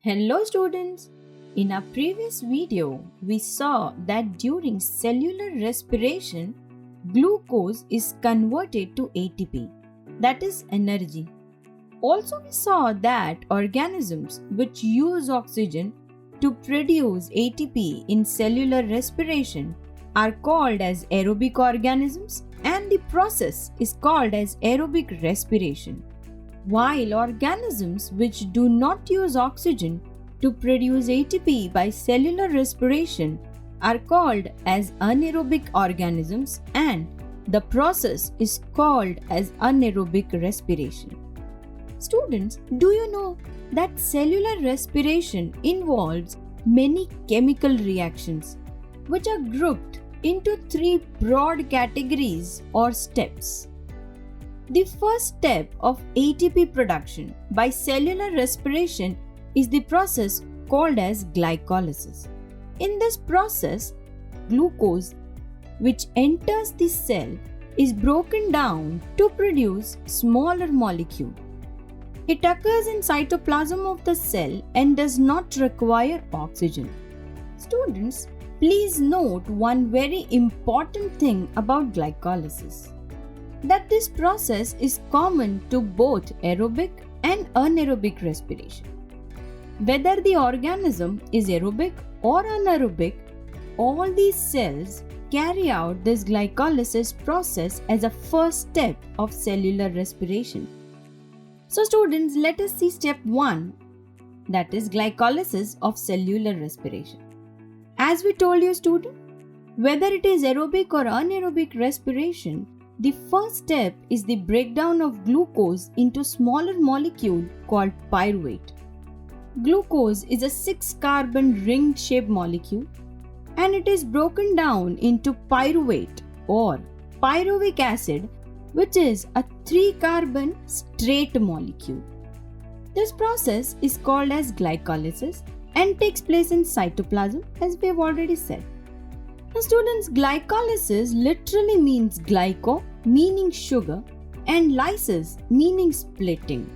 Hello students! In our previous video, we saw that during cellular respiration, glucose is converted to ATP, that is energy. Also, we saw that organisms which use oxygen to produce ATP in cellular respiration are called as aerobic organisms, and the process is called as aerobic respiration. While organisms which do not use oxygen to produce ATP by cellular respiration are called as anaerobic organisms, and the process is called as anaerobic respiration. Students, do you know that cellular respiration involves many chemical reactions which are grouped into three broad categories or steps? The first step of ATP production by cellular respiration is the process called as glycolysis. In this process, glucose, which enters the cell, is broken down to produce smaller molecule. It occurs in cytoplasm of the cell and does not require oxygen. Students, please note one very important thing about glycolysis, that this process is common to both aerobic and anaerobic respiration. Whether the organism is aerobic or anaerobic, all these cells carry out this glycolysis process as a first step of cellular respiration. So students, let us see step 1, that is glycolysis of cellular respiration. As we told you students, whether it is aerobic or anaerobic respiration, the first step is the breakdown of glucose into smaller molecule called pyruvate. Glucose is a 6-carbon ring-shaped molecule, and it is broken down into pyruvate or pyruvic acid, which is a 3-carbon straight molecule. This process is called as glycolysis and takes place in cytoplasm, as we have already said. Now students, glycolysis literally means glyco, meaning sugar, and lysis, meaning splitting.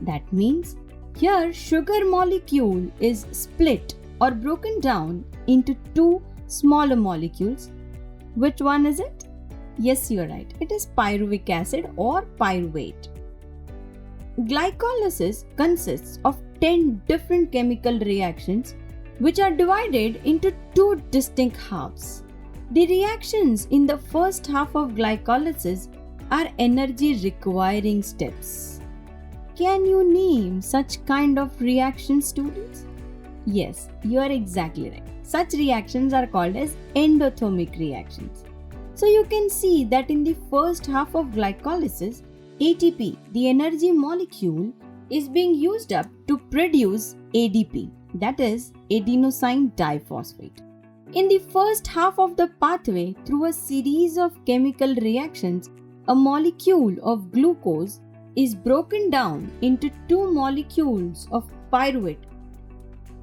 That means here sugar molecule is split or broken down into two smaller molecules. Which one is it? Yes, you are right. It is pyruvic acid or pyruvate. Glycolysis consists of 10 different chemical reactions which are divided into two distinct halves. The reactions in the first half of glycolysis are energy requiring steps. Can you name such kind of reactions, students? Yes, you are exactly right. Such reactions are called as endothermic reactions. So you can see that in the first half of glycolysis, ATP, the energy molecule, is being used up to produce ADP, that is adenosine diphosphate. In the first half of the pathway, through a series of chemical reactions, a molecule of glucose is broken down into two molecules of pyruvate.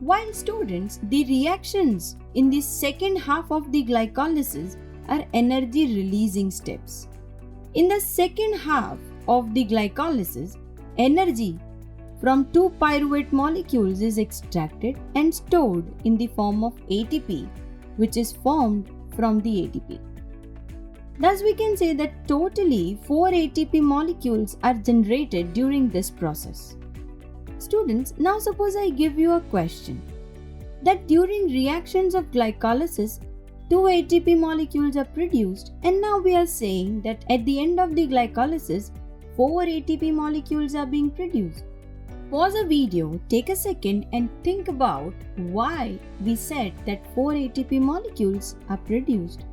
While students, the reactions in the second half of the glycolysis are energy releasing steps. In the second half of the glycolysis, energy from two pyruvate molecules is extracted and stored in the form of ATP, which is formed from the ATP. Thus, we can say that totally 4 ATP molecules are generated during this process. Students, now suppose I give you a question, that during reactions of glycolysis, 2 ATP molecules are produced, and now we are saying that at the end of the glycolysis, 4 ATP molecules are being produced. Pause the video, take a second and think about why we said that 4 ATP molecules are produced.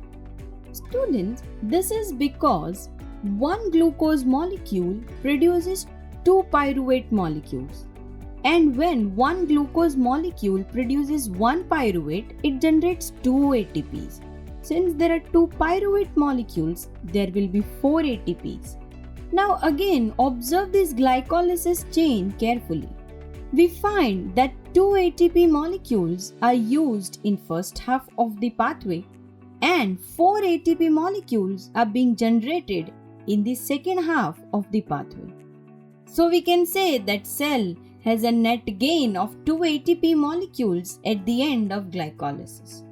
Students, this is because one glucose molecule produces 2 pyruvate molecules. And when one glucose molecule produces 1 pyruvate, it generates 2 ATPs. Since there are 2 pyruvate molecules, there will be 4 ATPs. Now again, observe this glycolysis chain carefully. We find that 2 ATP molecules are used in first half of the pathway and 4 ATP molecules are being generated in the second half of the pathway. So we can say that cell has a net gain of 2 ATP molecules at the end of glycolysis.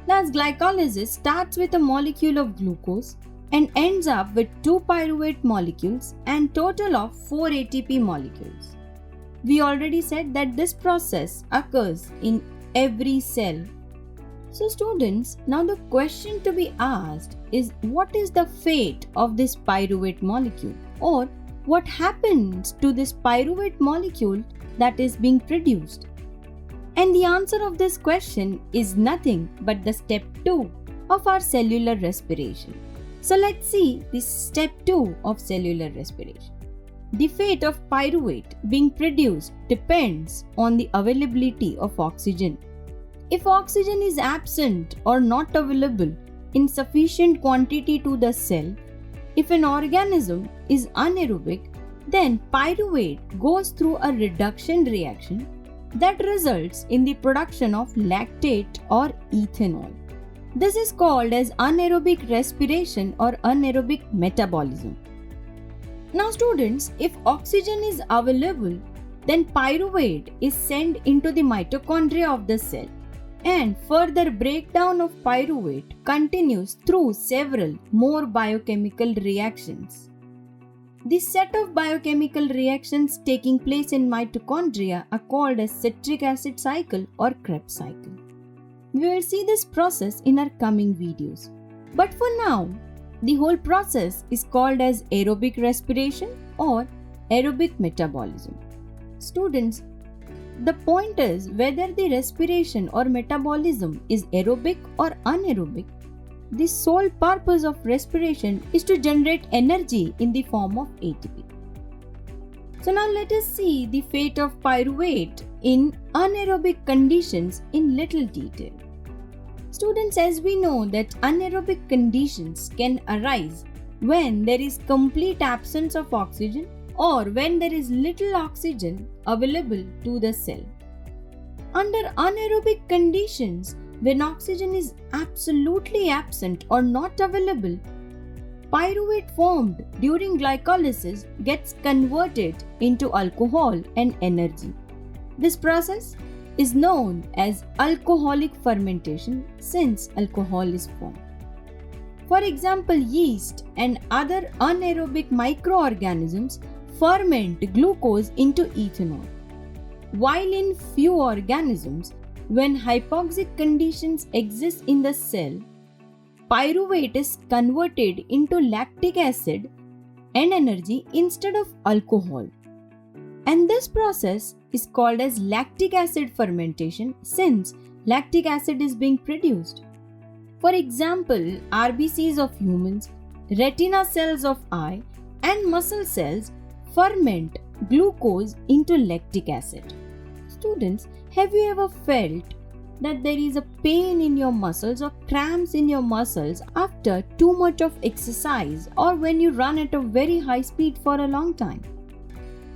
Thus, glycolysis starts with a molecule of glucose and ends up with 2 pyruvate molecules and total of 4 ATP molecules. We already said that this process occurs in every cell. So students, now the question to be asked is, what is the fate of this pyruvate molecule, or what happens to this pyruvate molecule that is being produced? And the answer of this question is nothing but the step 2 of our cellular respiration. So let's see this step 2 of cellular respiration. The fate of pyruvate being produced depends on the availability of oxygen. If oxygen is absent or not available in sufficient quantity to the cell, if an organism is anaerobic, then pyruvate goes through a reduction reaction that results in the production of lactate or ethanol. This is called as anaerobic respiration or anaerobic metabolism. Now students, if oxygen is available, then pyruvate is sent into the mitochondria of the cell, and further breakdown of pyruvate continues through several more biochemical reactions. This set of biochemical reactions taking place in mitochondria are called as citric acid cycle or Krebs cycle. We will see this process in our coming videos. But for now, the whole process is called as aerobic respiration or aerobic metabolism. Students, the point is whether the respiration or metabolism is aerobic or anaerobic. The sole purpose of respiration is to generate energy in the form of ATP. So now let us see the fate of pyruvate in anaerobic conditions in little detail. Students, as we know that anaerobic conditions can arise when there is complete absence of oxygen or when there is little oxygen available to the cell. Under anaerobic conditions, when oxygen is absolutely absent or not available, pyruvate formed during glycolysis gets converted into alcohol and energy. This process is known as alcoholic fermentation since alcohol is formed. For example, yeast and other anaerobic microorganisms ferment glucose into ethanol, while in few organisms, when hypoxic conditions exist in the cell, pyruvate is converted into lactic acid and energy instead of alcohol. And this process is called as lactic acid fermentation since lactic acid is being produced. For example, RBCs of humans, retina cells of eye, and muscle cells ferment glucose into lactic acid. Students, have you ever felt that there is a pain in your muscles or cramps in your muscles after too much of exercise or when you run at a very high speed for a long time?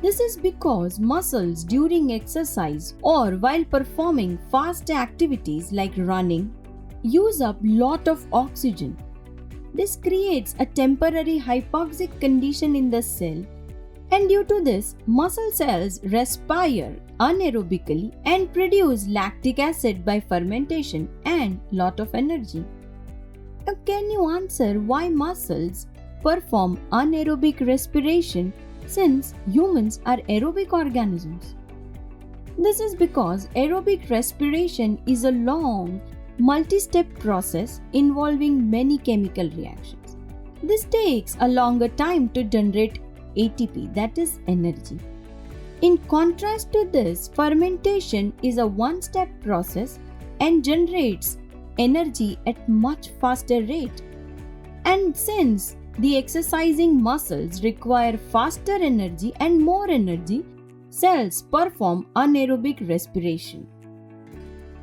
This is because muscles during exercise or while performing fast activities like running use up lot of oxygen. This creates a temporary hypoxic condition in the cell, and due to this, muscle cells respire anaerobically and produce lactic acid by fermentation and lot of energy. Now, can you answer why muscles perform anaerobic respiration since humans are aerobic organisms? This is because aerobic respiration is a long, multi-step process involving many chemical reactions. This takes a longer time to generate ATP, that is energy. In contrast to this, fermentation is a one-step process and generates energy at much faster rate. And since the exercising muscles require faster energy and more energy, cells perform anaerobic respiration.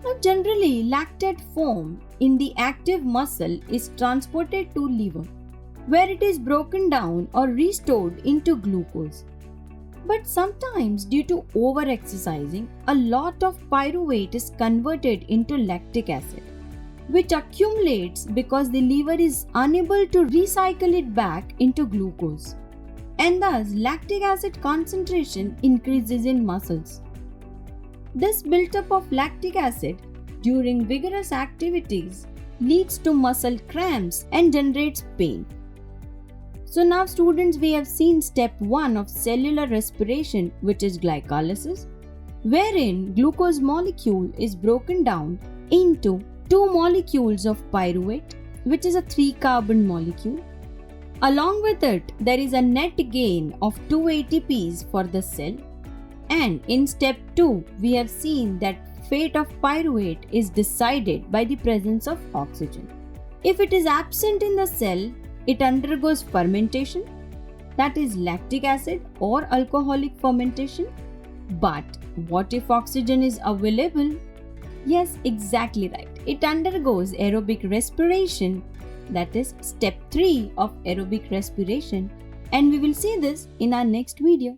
Now, generally, lactate formed in the active muscle is transported to liver, where it is broken down or restored into glucose. But sometimes, due to over-exercising, a lot of pyruvate is converted into lactic acid, which accumulates because the liver is unable to recycle it back into glucose. and thus lactic acid concentration increases in muscles. This buildup of lactic acid during vigorous activities leads to muscle cramps and generates pain. So now students, we have seen step 1 of cellular respiration, which is glycolysis, wherein glucose molecule is broken down into 2 molecules of pyruvate, which is a 3-carbon molecule. Along with it, there is a net gain of 2 ATPs for the cell. And in step 2, we have seen that fate of pyruvate is decided by the presence of oxygen. If it is absent in the cell, it undergoes fermentation, that is lactic acid or alcoholic fermentation. But what if oxygen is available? Yes, exactly right. It undergoes aerobic respiration, that is step 3 of aerobic respiration, and we will see this in our next video.